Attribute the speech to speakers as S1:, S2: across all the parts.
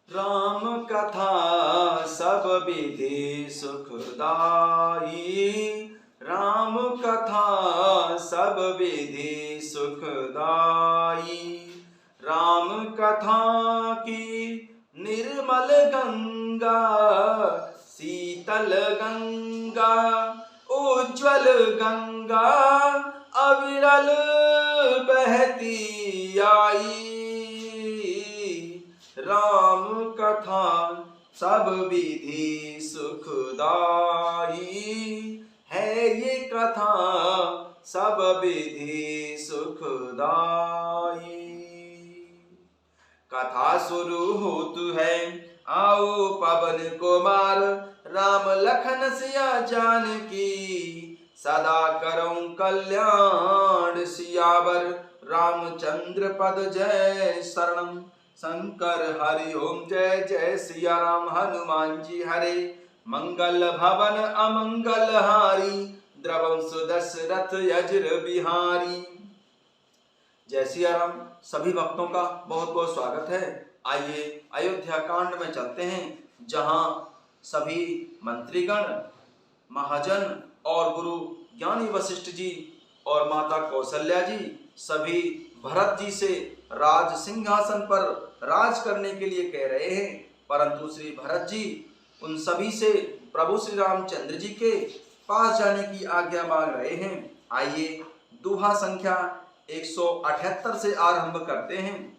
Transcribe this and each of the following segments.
S1: राम कथा सब विधि सुखदाई। राम कथा सब विधि सुखदाई। राम कथा की निर्मल गंगा, शीतल गंगा, उज्ज्वल गंगा, अविरल बहती आई। राम कथा सब विधि सुखदाई है, ये कथा सब विधि सुखदाई। कथा शुरू होती है, आओ पवन कुमार, राम लखन सिया जानकी, सदा करऊं कल्याण सियावर, रामचंद्र पद जय शरणम। शंकर हरि ओम जय जय सिया राम, हनुमान जी हरे, मंगल भवन अमंगल हारी, द्रवं सुदशरथ यज्र बिहारी। जय सिया राम। सभी भक्तों का बहुत बहुत स्वागत है। आइए अयोध्या कांड में चलते हैं, जहां सभी मंत्रीगण, महाजन और गुरु ज्ञानी वशिष्ठ जी और माता कौशल्या जी सभी भरत जी से राज सिंहासन पर राज करने के लिए कह रहे हैं, परंतु श्री भरत जी उन सभी से प्रभु श्री रामचंद्र जी के पास जाने की आज्ञा मांग रहे हैं। आइए दोहा संख्या 178 से आरंभ करते हैं।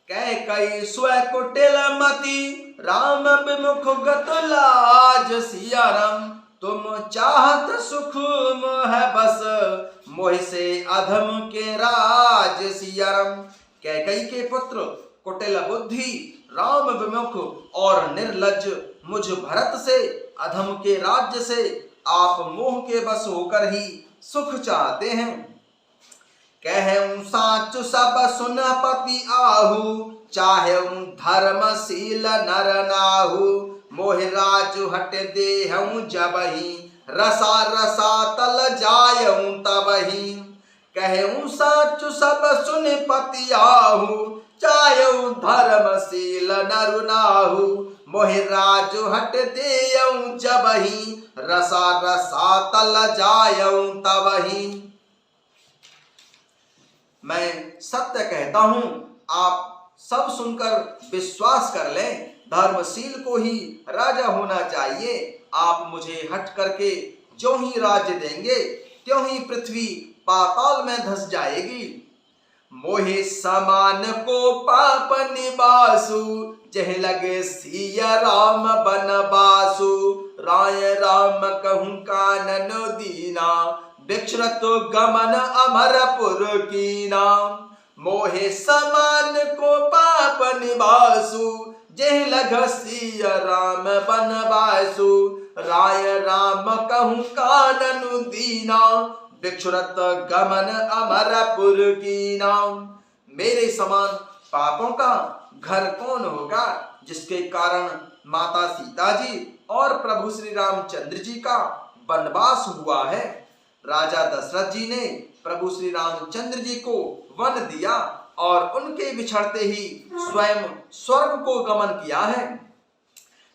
S1: कह कई स्व कुटिल मति, राम विमुख गत लाज, सिया राम तुम चाहत सुख मोह बस, मोह से अधम के राज, सिया राम। कैकई के पुत्र कुटिल बुद्धि, राम विमुख और निर्लज मुझ भरत से अधम के राज्य से आप मोह के बस होकर ही सुख चाहते हैं। कहूं साच सब सुन पति आहू, चाहेऊं धर्मशील नर नाहू, मोह राजु हट देहूं जबहि, रसा रसा तल जायऊं तबहि। कहूं साच सब सुन पति आहू, चाहेऊं धर्मशील नर नाहू, मोह राजु हट देहूं जबहि, रसा रसा तल जायऊं तबहि। मैं सत्य कहता हूं, आप सब सुनकर विश्वास कर लें, धर्मशील को ही राजा होना चाहिए। आप मुझे हट करके जो ही राज्य देंगे, त्यों ही पृथ्वी पाताल में धस जाएगी। मोहे समान को पाप निवासु, जह लगे सिया राम बनवासु, राय राम कहूं कानन दीना, विचरत गमन अमरपुर की नाम। मोहे समान को पाप निवासु, जह लग सिया राम बनवासु, राय राम कहूं कानन दीना, विचरत गमन अमरपुर की नाम। मेरे समान पापों का घर कौन होगा, जिसके कारण माता सीता जी और प्रभु श्री रामचंद्र जी का वनवास हुआ है। राजा दशरथ जी ने प्रभु श्री रामचंद्र जी को वन दिया और उनके बिछड़ते ही स्वयं स्वर्ग को गमन किया है।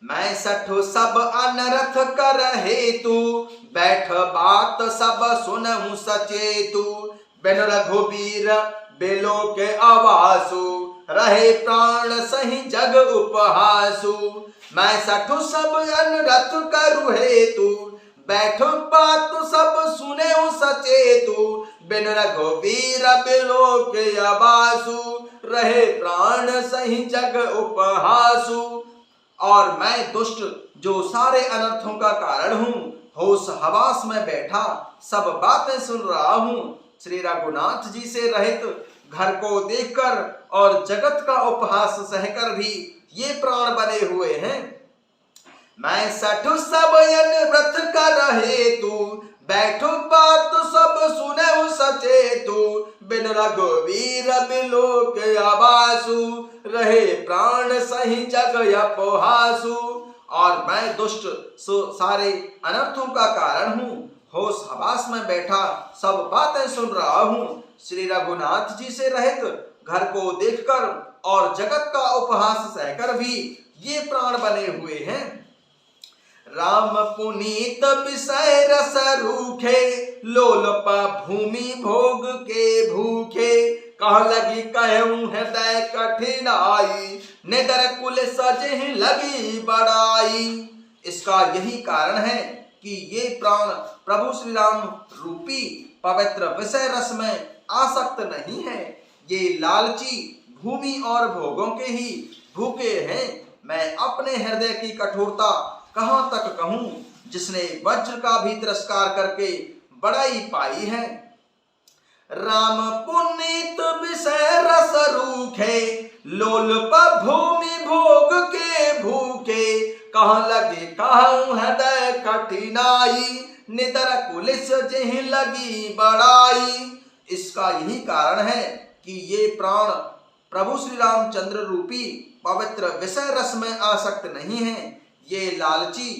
S1: मैं सठो सब अनर्थ कर हेतु, बैठ बात सब सुनहु सचेतु, बिन रघुबीर बेलो के आवासु, रहे प्राण सही जग उपहासु। मैं सठो सब अनर्थ करु हेतु, बैठो बात सब सुने सचेतु, बिन रघुवीर बिलो के आवासु, रहे प्राण सही जग उपहासु। और मैं दुष्ट जो सारे अनर्थों का कारण हूँ, होश हवास में बैठा सब बातें सुन रहा हूँ, श्री रघुनाथ जी से रहित घर को देखकर और जगत का उपहास सहकर भी ये प्राण बने हुए हैं। मैं सठु सब व्रत कर हेतु, बैठो बात सब सुने सचेतु, बिन रघुवीर बिलो के आवासु, रहे प्राण सही जग उपहासु। और मैं दुष्ट सारे अनर्थों का कारण हूँ, होश हवास में बैठा सब बातें सुन रहा हूँ, श्री रघुनाथ जी से रहित घर को देखकर और जगत का उपहास सहकर भी ये प्राण बने हुए हैं। राम पुनीत विषय रस रूखे, लोलप भूमि भोग के भूखे। कह लगी कहूं हृदय कठिनाई, निदर कुल सजे लगी बड़ाई। इसका यही कारण है कि ये प्राण प्रभु श्री राम रूपी पवित्र विषय रस में आसक्त नहीं है। ये लालची भूमि और भोगों के ही भूखे हैं। मैं अपने हृदय की कठोरता कहाँ तक कहूँ, जिसने वज्र का भी तिरस्कार करके बड़ाई पाई है। राम पुनीत विषय रस रूखे, लोलप भूमि भोग के भूखे। कहाँ लगे कहूं हृदय कठिनाई, निदर कुलिस जेह लगी बड़ाई। इसका यही कारण है कि ये प्राण प्रभु श्री रामचंद्र रूपी पवित्र विषय रस में आसक्त नहीं है। ये लालची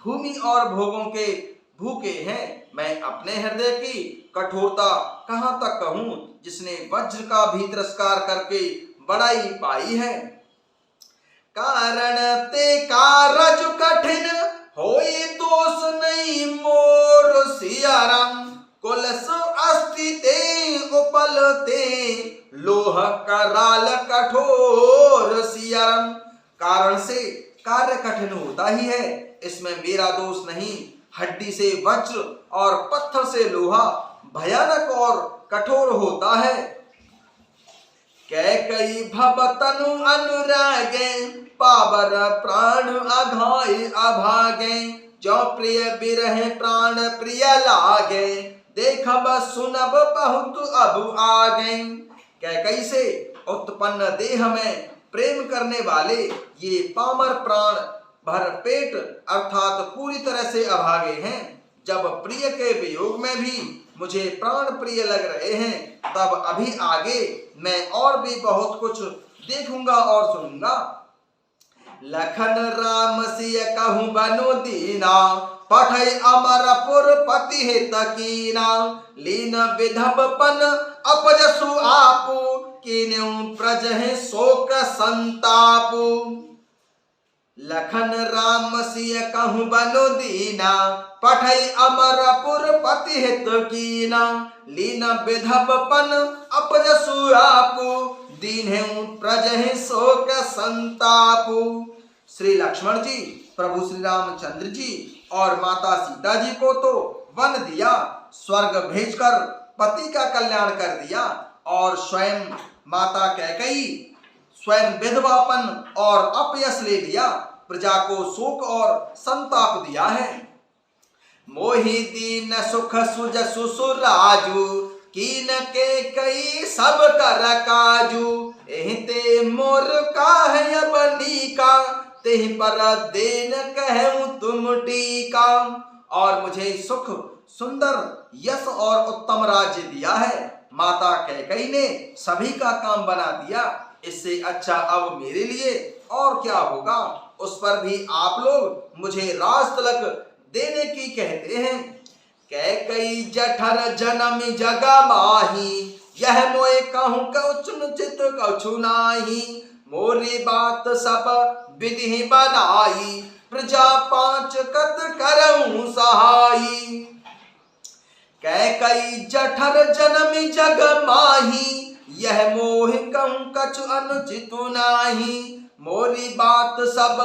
S1: भूमि और भोगों के भूखे हैं। मैं अपने हृदय की कठोरता कहाँ तक कहूँ, जिसने वज्र का भी तिरस्कार करके बड़ाई पाई है। कारण ते कारज कठिन होई दोष नहीं मोर सियाराम, कुलस अस्तिते उपलते लोह कराल कठोर सियाराम। कारण से कार्य कठिन होता ही है, इसमें मेरा दोष नहीं। हड्डी से वज्र और पत्थर से लोहा भयानक और कठोर होता है। कैकई भव तनु अनुरागे, पावर प्राण अघाय अभागे। जो प्रिय बिरह प्राण प्रिय लागे, देखब सुनब बहुत अब आगे। कैकई से उत्पन्न देह में प्रेम करने वाले ये पामर प्राण भर पेट अर्थात पूरी तरह से अभागे हैं। जब प्रिय के वियोग में भी मुझे प्राण प्रिय लग रहे हैं, तब अभी आगे मैं और भी बहुत कुछ देखूंगा और सुनूंगा। लखन राम सिय कहूं बनु दीना, पठै अमरपुर पति हित कीना। लीन विधवपन अपजसु आपु, कीन्यु प्रजहि शोक संतापु। लखन राम सिय कहूं बनु दीना, पठै अमरपुर पति हित कीना। लीन विधवपन अपजसु आपु, दीन्हु प्रजहि शोक संतापु। श्री लक्ष्मण जी प्रभु श्री रामचंद्र जी और माता सीता जी को तो वन दिया, स्वर्ग भेजकर पति का कल्याण कर दिया, और स्वयं माता कैकेयी स्वयं विधवापन और अपयश ले लिया, प्रजा को शोक और संताप दिया है। मोहि दीन सुख सुज सुसुराजू, कीन के कई सब कर काजू। एहिते मोर काहे अब नीका, तेहि पर देन कहूं तुम टीका। और मुझे सुख सुंदर यश और उत्तम राज्य दिया है। माता कैकेयी ने सभी का काम बना दिया, इससे अच्छा अब मेरे लिए और क्या होगा। उस पर भी आप लोग मुझे राज तिलक देने की कहते हैं। कैकेयी जठर जनम जग माही, यह मोए कहूं कछु चित कछु नाही। मोरी बात सब विधि बनाई, प्रजा पांच कत करऊं सहाई। कैकेयी जठर जनम जग माही, यह मोह कहूं कछु अनुचित नाही। मोरी बात सब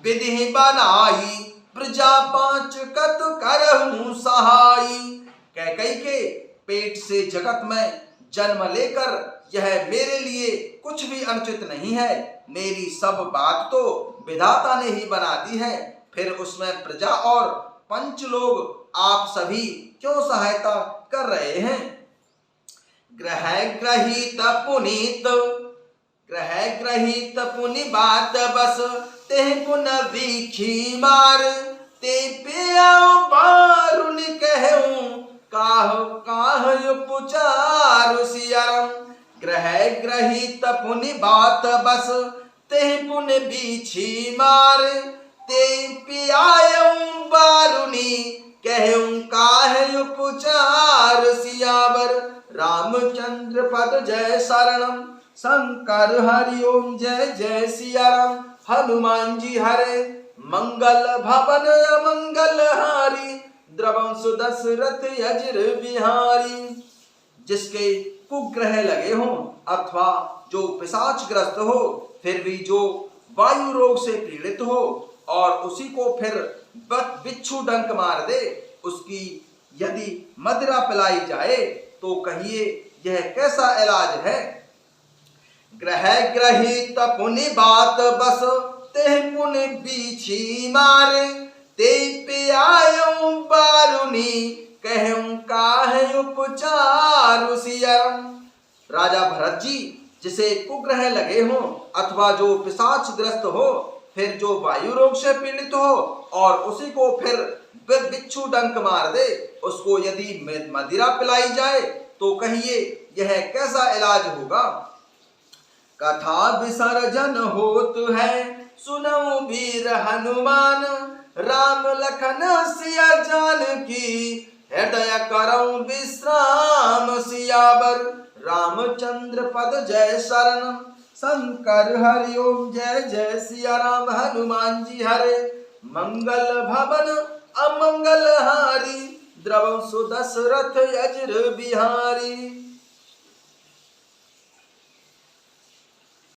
S1: विधि बनाई, प्रजा पांच कत करहूं सहाई। कैकेयी के पेट से जगत में जन्म लेकर यह मेरे लिए कुछ भी अनुचित नहीं है। मेरी सब बात तो विधाता ने ही बना दी है, फिर उसमें प्रजा और पंच लोग आप सभी क्यों सहायता कर रहे हैं। ग्रह ग्रहित पुनीत, ग्रह ग्रहित पुनि बात बस, ते पुन वीखी मार। ते पियाओ बारुन कहूं, काह काह पुचार सियारम। ग्रह ग्रहित पुनि बात बस, ते पुन बीछी मार। ते पियाऊं बारुनी, कहूं काह पुचार सियावर। रामचंद्र पद जय शरणम, शंकर हरि ओम जय जय सिया राम। हनुमान जी हरे मंगल भवन अमंगल हारी, द्रवंश दशरथ अजर बिहारी। जिसके कुग्रह लगे हों अथवा जो पिशाचग्रस्त हो, फिर भी जो वायु रोग से पीड़ित हो और उसी को फिर बिच्छू डंक मार दे, उसकी यदि मदिरा पिलाई जाए तो कहिए यह कैसा इलाज है। ग्रह ग्रहित पुनि बात बस, ते पुनि बीछी मारे, ते पे आयो बारुनी, कहूं काहे उपचार सियरम। राजा भरत जी जिसे कुग्रह लगे हों अथवा जो पिशाचग्रस्त हो, फिर जो वायु रोग से पीड़ित हो और उसी को फिर बिच्छू डंक मार दे, उसको यदि मदिरा पिलाई जाए तो कहिए यह कैसा इलाज होगा। कथा विसर्जन होत है सुनऊ वीर हनुमान, राम लखन सिया जानकी, हृदय करऊं विश्राम सियावर, रामचंद्र पद जय शरण। शंकर हरि ओम जय जय सिया राम। हनुमान जी हरे मंगल भवन अमंगल हारी, द्रवंश दशरथ अजर बिहारी।